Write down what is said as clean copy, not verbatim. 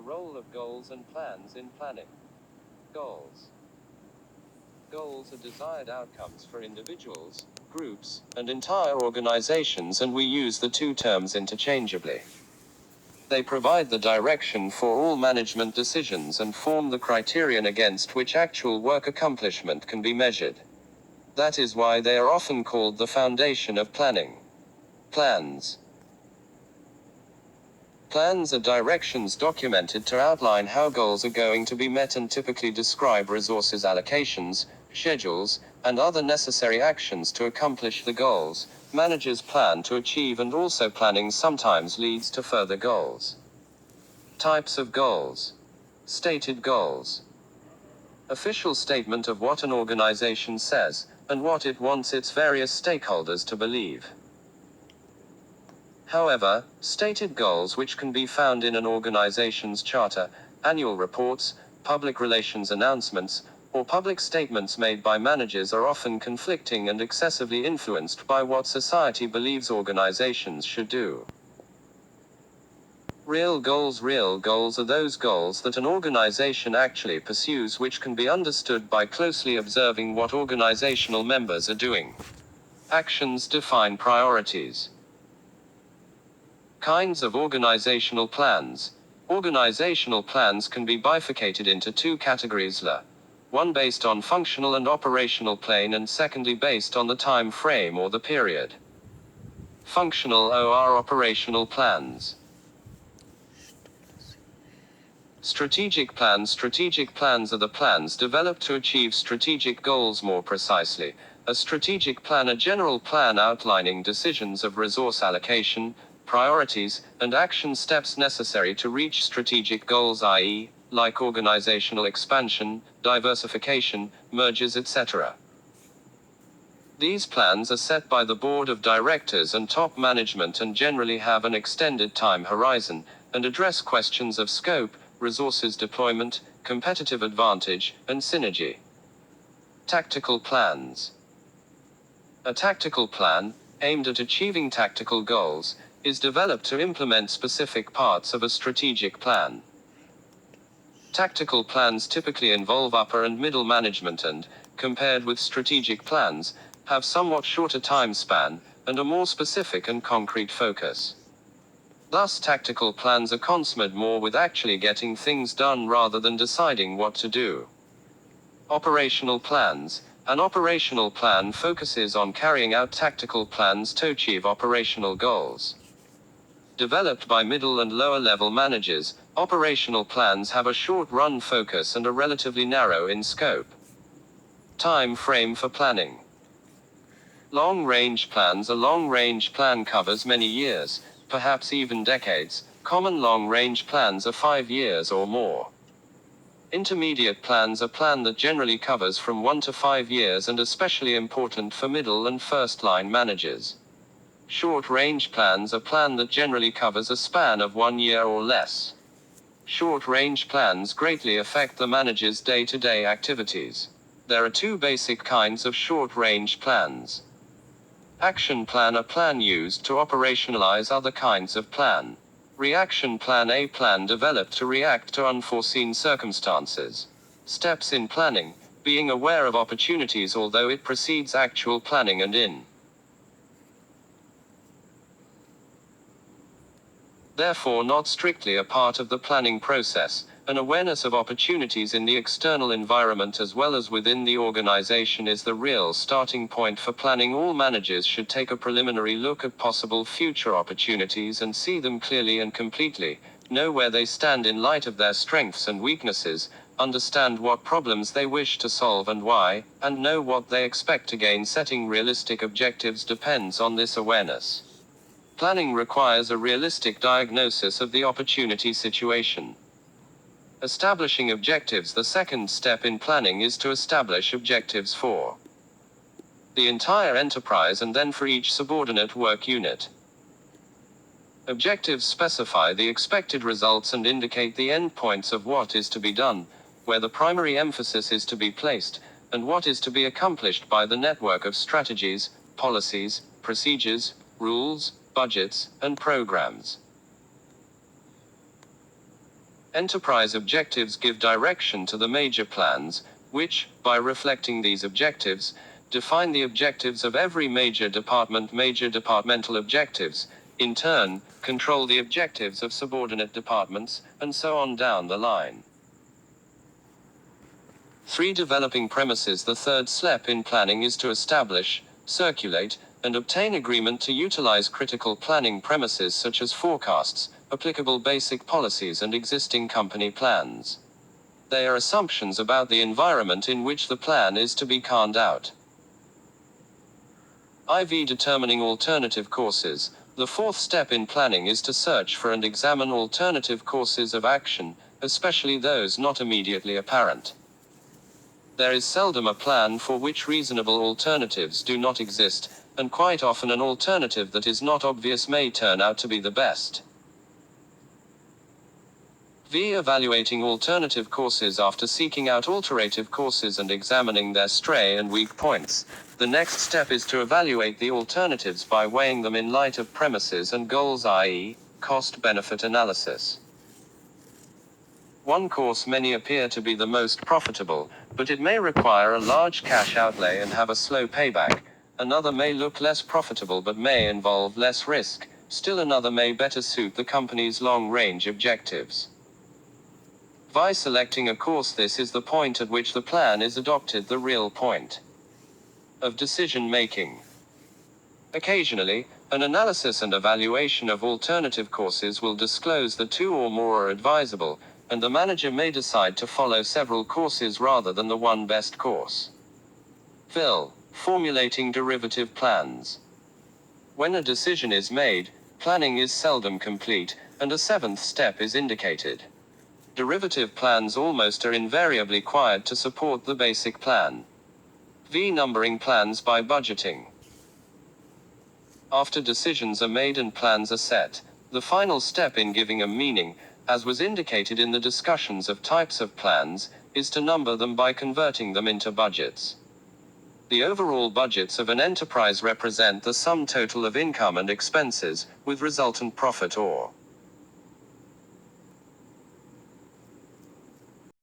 role of goals and plans in planning. Goals. Goals are desired outcomes for individuals, groups, and entire organizations, and we use the two terms interchangeably. They provide the direction for all management decisions and form the criterion against which actual work accomplishment can be measured. That is why they are often called the foundation of planning. Plans. Plans are directions documented to outline how goals are going to be met and typically describe resources allocations, schedules, and other necessary actions to accomplish the goals managers plan to achieve, and also planning sometimes leads to further goals. Types of goals. Stated goals. Official statement of what an organization says, and what it wants its various stakeholders to believe. However, stated goals which can be found in an organization's charter, annual reports, public relations announcements, or public statements made by managers are often conflicting and excessively influenced by what society believes organizations should do. Real goals are those goals that an organization actually pursues, which can be understood by closely observing what organizational members are doing. Actions define priorities. Kinds of organizational plans. Organizational plans can be bifurcated into two categories: one based on functional and operational plane, and secondly based on the time frame or the period. Functional or operational plans. Strategic plans. Strategic plans are the plans developed to achieve strategic goals more precisely. A strategic plan, a general plan outlining decisions of resource allocation, priorities, and action steps necessary to reach strategic goals, i.e., like organizational expansion, diversification, mergers, etc. These plans are set by the board of directors and top management and generally have an extended time horizon, and address questions of scope, resources deployment, competitive advantage, and synergy. Tactical plans. A tactical plan, aimed at achieving tactical goals, is developed to implement specific parts of a strategic plan. Tactical plans typically involve upper and middle management and, compared with strategic plans, have somewhat shorter time span, and a more specific and concrete focus. Thus, tactical plans are concerned more with actually getting things done rather than deciding what to do. Operational plans. An operational plan focuses on carrying out tactical plans to achieve operational goals. Developed by middle and lower level managers, operational plans have a short-run focus and are relatively narrow in scope. Time frame for planning. Long-range plans. A long-range plan covers many years, perhaps even decades. Common long-range plans are 5 years or more. Intermediate plans. A plan that generally covers from 1 to 5 years and especially important for middle and first-line managers. Short-range plans. A plan that generally covers a span of 1 year or less. Short-range plans greatly affect the manager's day-to-day activities. There are two basic kinds of short-range plans. Action plan. A plan used to operationalize other kinds of plan. Reaction plan. A plan developed to react to unforeseen circumstances. Steps in planning. Being aware of opportunities although it precedes actual planning and therefore not strictly a part of the planning process. An awareness of opportunities in the external environment as well as within the organization is the real starting point for planning. All managers should take a preliminary look at possible future opportunities and see them clearly and completely, know where they stand in light of their strengths and weaknesses, understand what problems they wish to solve and why, and know what they expect to gain. Setting realistic objectives depends on this awareness. Planning requires a realistic diagnosis of the opportunity situation. Establishing objectives. The second step in planning is to establish objectives for the entire enterprise and then for each subordinate work unit. Objectives specify the expected results and indicate the endpoints of what is to be done, where the primary emphasis is to be placed, and what is to be accomplished by the network of strategies, policies, procedures, rules, budgets, and programs. Enterprise objectives give direction to the major plans, which, by reflecting these objectives, define the objectives of every major department. Major departmental objectives, in turn, control the objectives of subordinate departments, and so on down the line. 3. Developing premises. The third step in planning is to establish, circulate, and obtain agreement to utilize critical planning premises such as forecasts, applicable basic policies, and existing company plans. They are assumptions about the environment in which the plan is to be carried out. IV. Determining alternative courses. The fourth step in planning is to search for and examine alternative courses of action, especially those not immediately apparent. There is seldom a plan for which reasonable alternatives do not exist, and quite often an alternative that is not obvious may turn out to be the best. V. Evaluating alternative courses. After seeking out alternative courses and examining their stray and weak points, the next step is to evaluate the alternatives by weighing them in light of premises and goals, i.e., cost-benefit analysis. One course may appear to be the most profitable, but it may require a large cash outlay and have a slow payback. Another may look less profitable but may involve less risk. Still another may better suit the company's long-range objectives. By selecting a course, this is the point at which the plan is adopted, the real point of decision-making. Occasionally, an analysis and evaluation of alternative courses will disclose that 2 or more are advisable, and the manager may decide to follow several courses rather than the one best course. Phil. Formulating derivative plans. When a decision is made, planning is seldom complete, and a 7th step is indicated. Derivative plans almost are invariably required to support the basic plan. V. Numbering plans by budgeting. After decisions are made and plans are set, the final step in giving a meaning, as was indicated in the discussions of types of plans, is to number them by converting them into budgets. The overall budgets of an enterprise represent the sum total of income and expenses, with resultant profit or